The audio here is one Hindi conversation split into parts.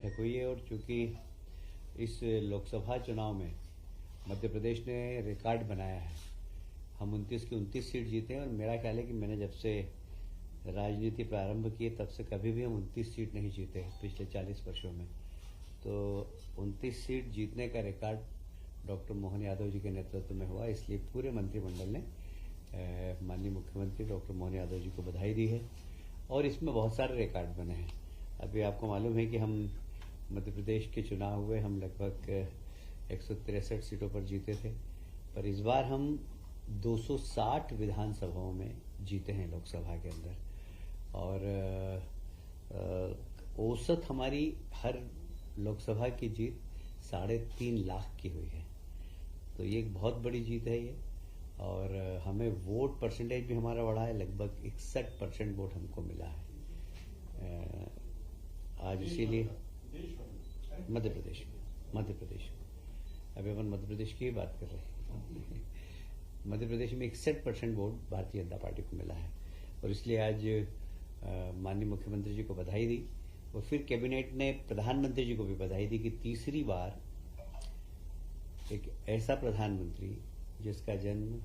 हुई है। और चूंकि इस लोकसभा चुनाव में मध्य प्रदेश ने रिकॉर्ड बनाया है, हम 29 की 29 सीट जीते हैं। और मेरा ख्याल है कि मैंने जब से राजनीति प्रारंभ की तब से कभी भी हम 29 सीट नहीं जीते पिछले 40 वर्षों में। तो 29 सीट जीतने का रिकॉर्ड डॉक्टर मोहन यादव जी के नेतृत्व में हुआ, इसलिए पूरे मंत्रिमंडल ने माननीय मुख्यमंत्री डॉक्टर मोहन यादव जी को बधाई दी है। और इसमें बहुत सारे रिकॉर्ड बने हैं। अभी आपको मालूम है कि हम मध्य प्रदेश के चुनाव हुए, हम लगभग 163 सीटों पर जीते थे, पर इस बार हम 260 विधानसभाओं में जीते हैं लोकसभा के अंदर। और औसत हमारी हर लोकसभा की जीत 3.5 लाख की हुई है। तो ये एक बहुत बड़ी जीत है ये। और हमें वोट परसेंटेज भी हमारा बढ़ा है, लगभग 61% वोट हमको मिला है आज। इसीलिए मध्य प्रदेश में अभी अपन मध्य प्रदेश की ही बात कर रहे हैं। मध्य प्रदेश में 61% वोट भारतीय जनता पार्टी को मिला है। और इसलिए आज माननीय मुख्यमंत्री जी को बधाई दी। और फिर कैबिनेट ने प्रधानमंत्री जी को भी बधाई दी कि तीसरी बार एक ऐसा प्रधानमंत्री जिसका जन्म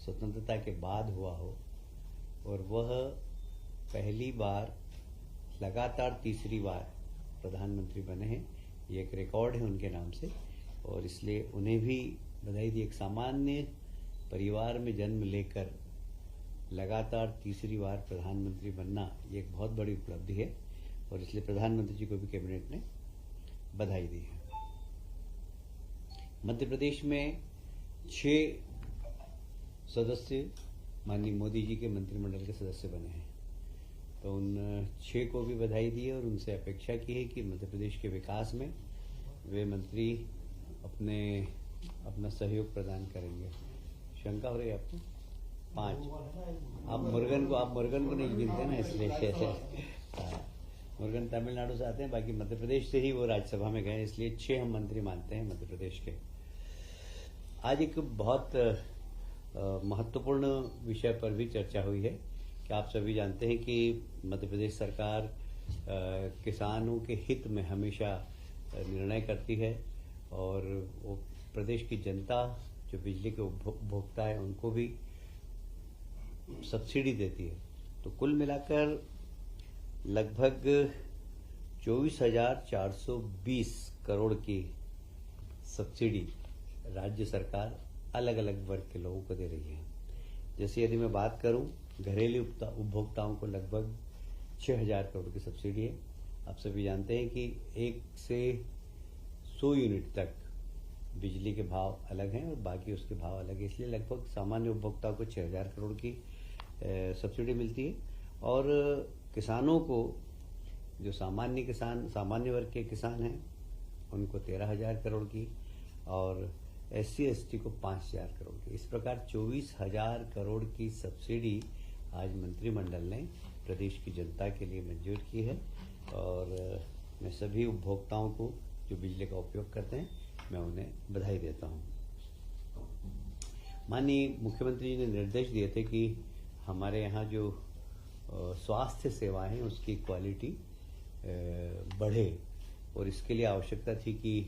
स्वतंत्रता के बाद हुआ हो और वह पहली बार लगातार तीसरी बार प्रधानमंत्री बने हैं, ये एक रिकॉर्ड है उनके नाम से। और इसलिए उन्हें भी बधाई दी। एक सामान्य परिवार में जन्म लेकर लगातार तीसरी बार प्रधानमंत्री बनना ये एक बहुत बड़ी उपलब्धि है। और इसलिए प्रधानमंत्री जी को भी कैबिनेट ने बधाई दी है। मध्य प्रदेश में 6 सदस्य माननीय मोदी जी के मंत्रिमंडल के सदस्य बने हैं। तो उन 6 को भी बधाई दी है और उनसे अपेक्षा की है कि मध्य प्रदेश के विकास में वे मंत्री अपना सहयोग प्रदान करेंगे। शंका हो रही है आपको? 5 आप मुर्गन को नहीं गिनते ना, इसलिए मुर्गन तमिलनाडु से आते हैं, बाकी मध्य प्रदेश से ही वो राज्यसभा में गए, इसलिए 6 हम मंत्री मानते हैं मध्य प्रदेश के। आज एक बहुत महत्वपूर्ण विषय पर भी चर्चा हुई है कि आप सभी जानते हैं कि मध्य प्रदेश सरकार किसानों के हित में हमेशा निर्णय करती है। और वो प्रदेश की जनता जो बिजली के उपभोक्ता है उनको भी सब्सिडी देती है। तो कुल मिलाकर लगभग 24,420 करोड़ की सब्सिडी राज्य सरकार अलग अलग वर्ग के लोगों को दे रही है। जैसे यदि मैं बात करूं, घरेलू उपभोक्ताओं को लगभग 6,000 करोड़ की सब्सिडी है। आप सभी जानते हैं कि 1 से 100 यूनिट तक बिजली के भाव अलग हैं और बाकी उसके भाव अलग है, इसलिए लगभग सामान्य उपभोक्ताओं को 6,000 करोड़ की सब्सिडी मिलती है। और किसानों को, जो सामान्य वर्ग के किसान हैं, उनको 13,000 करोड़ की और SC ST को 5,000 करोड़ की। इस प्रकार 24,000 करोड़ की सब्सिडी आज मंत्रिमंडल ने प्रदेश की जनता के लिए मंजूर की है। और मैं सभी उपभोक्ताओं को जो बिजली का उपयोग करते हैं, मैं उन्हें बधाई देता हूं। माननीय मुख्यमंत्री जी ने निर्देश दिए थे कि हमारे यहाँ जो स्वास्थ्य सेवाएं हैं उसकी क्वालिटी बढ़े। और इसके लिए आवश्यकता थी कि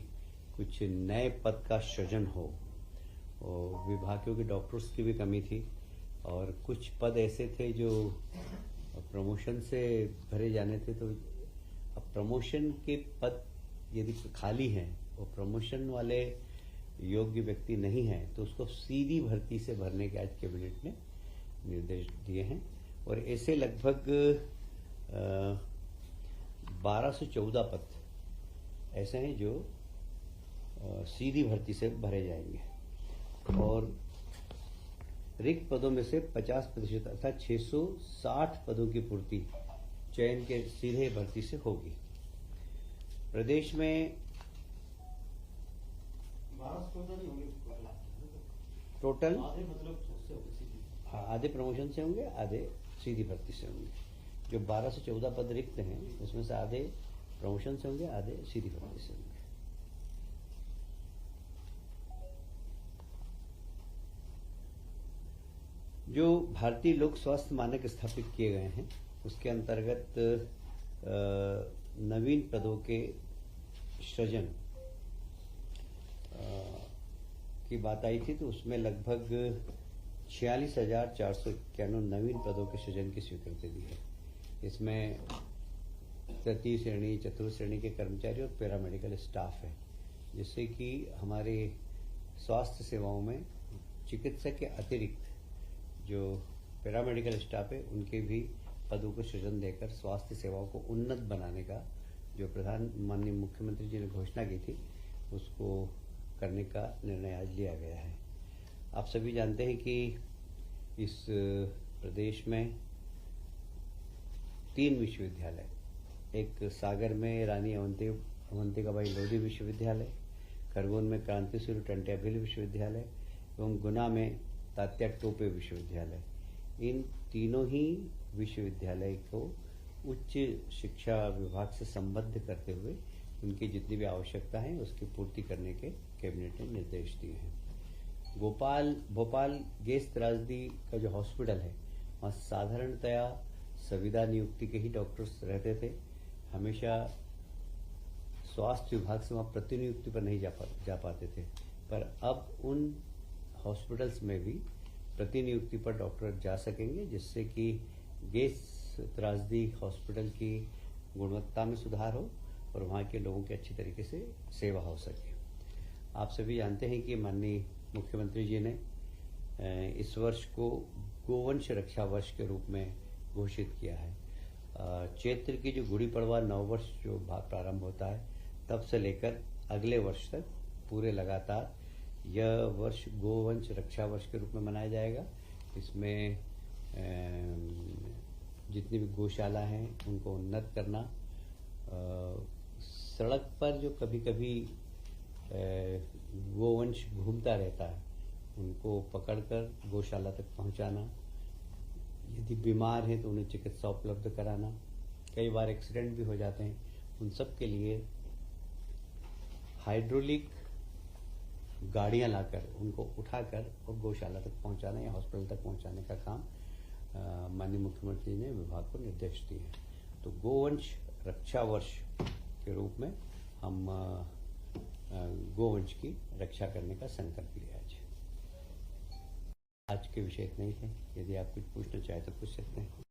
कुछ नए पद का सृजन हो। और विभागों के डॉक्टर्स की भी कमी थी और कुछ पद ऐसे थे जो प्रमोशन से भरे जाने थे। तो अब प्रमोशन के पद यदि खाली हैं और प्रमोशन वाले योग्य व्यक्ति नहीं हैं तो उसको सीधी भर्ती से भरने के आज कैबिनेट ने निर्देश दिए हैं। और ऐसे लगभग 1214 पद ऐसे हैं जो सीधी भर्ती से भरे जाएंगे। और रिक्त पदों में से 50% अर्थात 660 पदों की पूर्ति चयन के सीधे भर्ती से होगी। प्रदेश में टोटल आधे प्रमोशन से होंगे, आधे सीधी भर्ती से होंगे। जो 12 से 14 पद रिक्त हैं उसमें से आधे प्रमोशन से होंगे, आधे सीधी भर्ती से होंगे। जो भारतीय लोक स्वास्थ्य मानक स्थापित किए गए हैं उसके अंतर्गत नवीन पदों के सृजन की बात आई थी, तो उसमें लगभग 46,491 नवीन पदों के सृजन की स्वीकृति दी है। इसमें तृतीय श्रेणी, चतुर्थ श्रेणी के कर्मचारी और पैरामेडिकल स्टाफ है, जिससे कि हमारे स्वास्थ्य सेवाओं में चिकित्सक के अतिरिक्त जो पैरामेडिकल स्टाफ है उनके भी पदों को सृजन देकर स्वास्थ्य सेवाओं को उन्नत बनाने का जो माननीय मुख्यमंत्री जी ने घोषणा की थी, उसको करने का निर्णय आज लिया गया है। आप सभी जानते हैं कि इस प्रदेश में 3 विश्वविद्यालय, एक सागर में रानी अवंतिकाबाई लोधी विश्वविद्यालय, खरगोन में क्रांति सूर्य टंट्या भिल विश्वविद्यालय एवं गुना में तात्या टोपे विश्वविद्यालय, इन तीनों ही विश्वविद्यालय को उच्च शिक्षा विभाग से संबद्ध करते हुए उनकी जितनी भी आवश्यकता है उसकी पूर्ति करने के कैबिनेट ने निर्देश दिए हैं। भोपाल गैस त्रासदी का जो हॉस्पिटल है, वहाँ साधारणतया संविदा नियुक्ति के ही डॉक्टर्स रहते थे। हमेशा स्वास्थ्य विभाग से वहाँ प्रतिनियुक्ति पर नहीं जा पाते थे, पर अब उन हॉस्पिटल्स में भी प्रतिनियुक्ति पर डॉक्टर जा सकेंगे, जिससे कि गैस त्रासदी हॉस्पिटल की गुणवत्ता में सुधार हो और वहाँ के लोगों की अच्छी तरीके से सेवा हो सके। आप सभी जानते हैं कि माननीय मुख्यमंत्री जी ने इस वर्ष को गोवंश रक्षा वर्ष के रूप में घोषित किया है। चैत्र की जो गुड़ी पड़वा नववर्ष जो प्रारंभ होता है, तब से लेकर अगले वर्ष तक पूरे लगातार यह वर्ष गोवंश रक्षा वर्ष के रूप में मनाया जाएगा। इसमें जितनी भी गौशाला हैं उनको उन्नत करना, सड़क पर जो कभी कभी गोवंश घूमता रहता है उनको पकड़कर गौशाला तक पहुंचाना, यदि बीमार हैं तो उन्हें चिकित्सा उपलब्ध कराना, कई बार एक्सीडेंट भी हो जाते हैं, उन सब के लिए हाइड्रोलिक गाड़ियां लाकर उनको उठाकर और गौशाला तक पहुंचाने या हॉस्पिटल तक पहुंचाने का काम माननीय मुख्यमंत्री ने विभाग को निर्देश दिए हैं। तो गोवंश रक्षा वर्ष के रूप में हम गोवंश की रक्षा करने का संकल्प लिया आज के विषय इतना ही है। यदि आप कुछ पूछना चाहें तो पूछ सकते हैं।